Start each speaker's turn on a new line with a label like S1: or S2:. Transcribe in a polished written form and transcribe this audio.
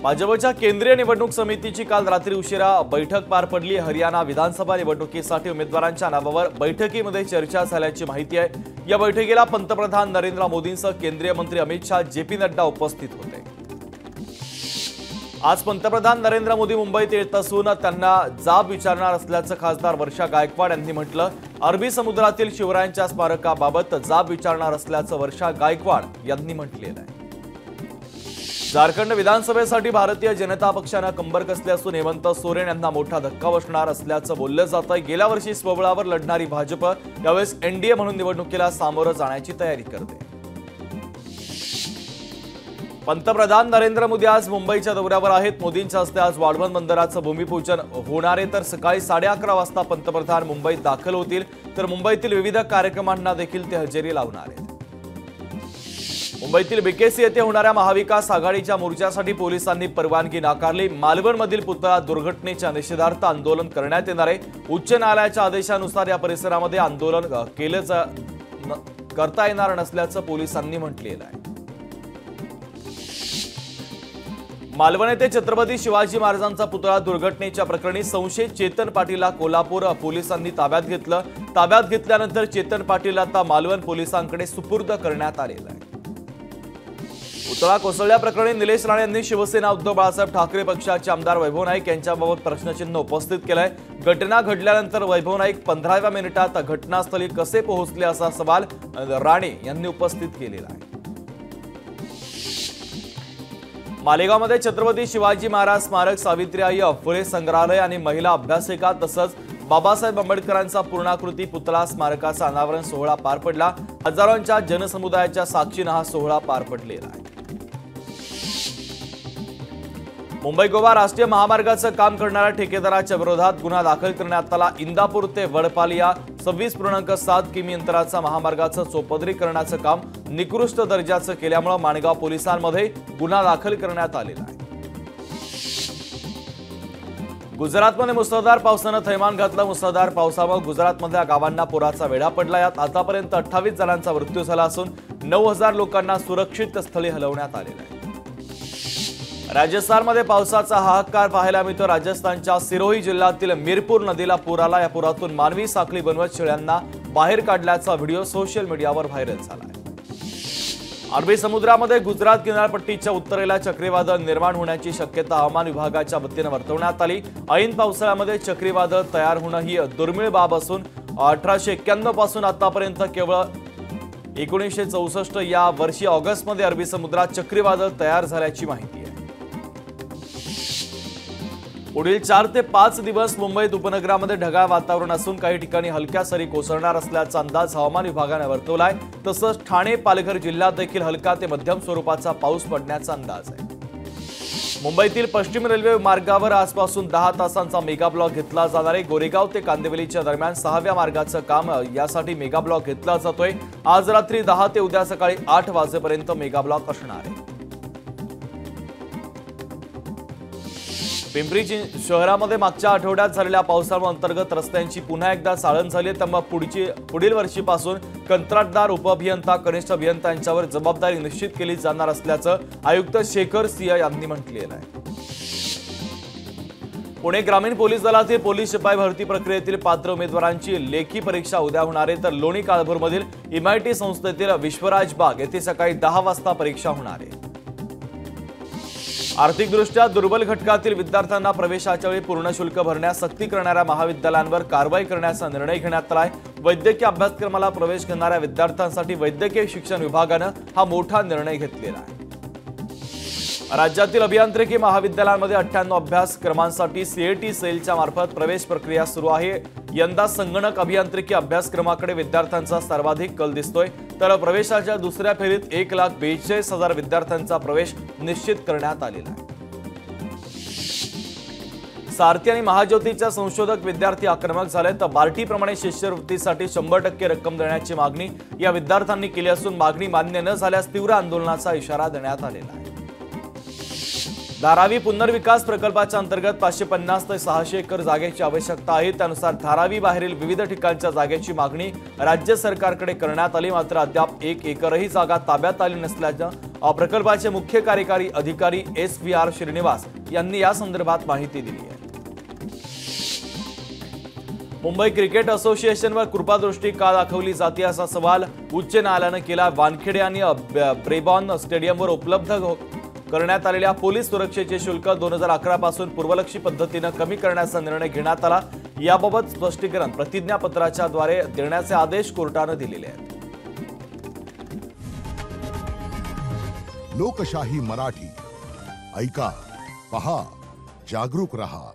S1: भाजपच्या केंद्रीय निवडणूक समितीची काल रात्री उशिरा बैठक पार पडली। हरियाणा विधानसभा निवडणुकीसाठी उमेदवारांच्या नावावर बैठकीमध्ये चर्चा झाल्याची माहिती आहे। या बैठकीला पंतप्रधान नरेंद्र मोदींसह केंद्रीय मंत्री अमित शाह, जे.पी. नड्डा उपस्थित होते। आज पंतप्रधान नरेंद्र मोदी मुंबईत येत असून त्यांना जाब विचारणार असल्याचं खासदार वर्षा गायकवाड यांनी म्हटलं। अरबी समुद्रातील शिवरायांच्या स्मारकाबाबत जाब विचारणार असल्याचं वर्षा गायकवाड यांनी म्हटलेलं आहे। झारखंड विधानसभेसाठी भारतीय जनता पक्षाने कंबर कसले असून हेमंत सोरेन यांना मोठा धक्का बसणार असल्याचं बोललं जात आहे। गेल्या वर्षी स्वबळावर लढणारी भाजप यावेळेस एनडीए म्हणून निवडणुकीला सामोरं जाण्याची तयारी करते। पंतप्रधान नरेंद्र मोदी आज मुंबईच्या दौऱ्यावर आहेत। मोदींच्या हस्ते आज वाढवण बंदराचं भूमिपूजन होणार आहे, तर सकाळी 11:30 वाजता पंतप्रधान मुंबईत दाखल होतील, तर मुंबईतील विविध कार्यक्रमांना देखील ते हजेरी लावणार आहेत। मुंबईतील बीकेसी येथे होणाऱ्या महाविकास आघाडीच्या मोर्चासाठी पोलिसांनी परवानगी नाकारली। मालवणमधील पुतळा दुर्घटनेच्या निषेधार्थ आंदोलन करण्यात येणार आहे। उच्च न्यायालयाच्या आदेशानुसार या परिसरामध्ये आंदोलन करता येणार नसल्याचं पोलिसांनी म्हटलेलं आहे। मालवण येथे छत्रपती शिवाजी महाराजांचा पुतळा दुर्घटनेच्या प्रकरणी संशयित चेतन पाटीलला कोल्हापूर पोलिसांनी ताब्यात घेतलं। ताब्यात घेतल्यानंतर चेतन पाटील आता मालवण पोलिसांकडे सुपूर्द करण्यात आलेला आहे। पुतळा कोसळल्या प्रकरणी निलेश राणे यांनी शिवसेना उद्धव बाळासाहेब ठाकरे पक्षाचे आमदार वैभव नाईक यांच्याबाबत प्रश्नचिन्ह उपस्थित केलंय। घटना घडल्यानंतर वैभव नाईक 15व्या मिनिटात घटनास्थळी कसे पोहोचले असा सवाल राणे यांनी उपस्थित केलेला आहे। मालेगावमध्ये छत्रपती शिवाजी महाराज स्मारक, सावित्रीबाई फुले संग्रहालय आणि महिला अभ्यासिका तसंच बाबासाहेब आंबेडकरांचा पूर्णाकृती पुतळा स्मारकाचा अनावरण सोहळा पार पडला। हजारोंच्या जनसमुदायाच्या साक्षीने हा सोहळा पार पडलेला आहे। मुंबई गोवा राष्ट्रीय महामार्गाचं काम करणाऱ्या ठेकेदाराच्या विरोधात गुन्हा दाखल करण्यात आला। इंदापूर ते वडपाली या 26.7 किमी अंतराचा महामार्गाचं चौपदरीकरणाचं काम निकृष्ट दर्जाचं केल्यामुळे माणगाव पोलिसांमध्ये गुन्हा दाखल करण्यात आलेला आहे। गुजरातमध्ये मुसळधार पावसानं थैमान घातलं। मुसळधार पावसामुळे गुजरातमधल्या गावांना पुराचा वेढा पडला। यात आतापर्यंत 28 जणांचा मृत्यू झाला असून 9,000 लोकांना सुरक्षित स्थळी हलवण्यात आलेलं आहे। राजस्थानमध्ये पावसाचा हाहाकार पाहायला मिळतो। राजस्थानच्या सिरोही जिल्ह्यातील मीरपूर नदीला पूर आला। या पुरातून मानवी साखळी बनवत शेळ्यांना बाहेर काढल्याचा व्हिडिओ सोशल मीडियावर व्हायरल झाला आहे। अरबी समुद्रामध्ये गुजरात किनारपट्टीच्या उत्तरेला चक्रीवादळ निर्माण होण्याची शक्यता हवामान विभागाच्या वतीने वर्तवण्यात आली। ऐन पावसाळ्यामध्ये चक्रीवादळ तयार होणं ही दुर्मिळ बाब असून 1891 पासून आतापर्यंत केवळ 1964 या वर्षी ऑगस्टमध्ये अरबी समुद्रात चक्रीवादळ तयार झाल्याची माहिती आहे। पुढील 4 ते 5 दिवस मुंबईत उपनगरामध्ये ढगाळ वातावरण असून काही ठिकाणी हलक्या सरी कोसळणार असल्याचा अंदाज हवामान विभागाने वर्तवलाय। तसंच ठाणे, पालघर जिल्ह्यात देखील हलका ते मध्यम स्वरूपाचा पाऊस पडण्याचा अंदाज आहे। मुंबईतील पश्चिम रेल्वे मार्गावर आजपासून 10 तासांचा मेगा ब्लॉक घेतला जाणार आहे। गोरेगाव ते कांदिवलीच्या दरम्यान 6व्या मार्गाचं काम यासाठी मेगा ब्लॉक घेतला जातोय। आज रात्री 10 ते उद्या सकाळी 8 वाजेपर्यंत मेगा ब्लॉक असणार आहे। पिंपरी शहरामध्ये मागच्या आठवड्यात झालेल्या पावसामुळे अंतर्गत रस्त्यांची पुन्हा एकदा चाळण झाली आहे। त्यामुळे पुढील वर्षीपासून कंत्राटदार, उपअभियंता, कनिष्ठ अभियंता यांच्यावर जबाबदारी निश्चित केली जाणार असल्याचं आयुक्त शेखर सिंह यांनी म्हटलेलं आहे। पुणे ग्रामीण पोलीस दलातील पोलीस शिपाई भरती प्रक्रियेतील पात्र उमेदवारांची लेखी परीक्षा उद्या होणार आहे, तर लोणी काळभोरमधील MIT संस्थेतील विश्वराज बाग येथे सकाळी 10 वाजता परीक्षा होणार आहे। आर्थिकदृष्ट्या दुर्बल घटकातील विद्यार्थ्यांना प्रवेशाच्या वेळी पूर्ण शुल्क भरण्यास सक्ती करणाऱ्या महाविद्यालयांवर कारवाई करण्याचा निर्णय घेण्यात आला आहे। वैद्यकीय अभ्यासक्रमाला प्रवेश घेणाऱ्या विद्यार्थ्यांसाठी वैद्यकीय शिक्षण विभागानं हा मोठा निर्णय घेतलेला आहे। राज्यातील अभियांत्रिकी महाविद्यालयांमध्ये 98 अभ्यासक्रमांसाठी CET सेलच्या मार्फत प्रवेश प्रक्रिया सुरू आहे। यंदा संगणक अभियांत्रिकी अभ्यासक्रमाकडे विद्यार्थ्यांचा सर्वाधिक कल दिसतोय, तर प्रवेशाच्या दुसऱ्या फेरीत 1,42,000 विद्यार्थ्यांचा प्रवेश निश्चित करण्यात आलेला आहे। सारथी आणि महाज्योतीच्या संशोधक विद्यार्थी आक्रमक झाले, तर बार्टीप्रमाणे शिष्यवृत्तीसाठी 100% रक्कम देण्याची मागणी या विद्यार्थ्यांनी केली असून मागणी मान्य न झाल्यास तीव्र आंदोलनाचा इशारा देण्यात आलेला आहे। धारावी पुनर्विकास प्रकल्पाच्या अंतर्गत 550 ते 600 एकर जागेची आवश्यकता आहे. त्यानुसार धारावी बाहेरील विविध ठिकाणच्या जागेची मागणी राज्य सरकारकडे करण्यात आली. मात्र अद्याप 1 एकरही जागा ताब्यात आली नसल्याचं प्रकल्पाचे मुख्य कार्यकारी अधिकारी SVR श्रीनिवास यांनी या संदर्भात माहिती दिली आहे. मुंबई क्रिकेट असोसिएशनवर कृपादृष्टी का दाखवली जाते असा सवाल उच्च न्यायालयानं केला. वानखेडे आणि ब्रेबॉर्न स्टेडियमवर उपलब्ध करण्यात आलेल्या पोलीस सुरक्षेचे शुल्क 2011 पासून पूर्वलक्षी पद्धतीने कमी करण्याचा निर्णय घेण्यात आला. याबाबत स्पष्टीकरण प्रतिज्ञापत्राच्या द्वारे देण्याचे आदेश कोर्टाने दिलेले आहेत.
S2: लोकशाही मराठी ऐका, पहा, जागरूक रहा.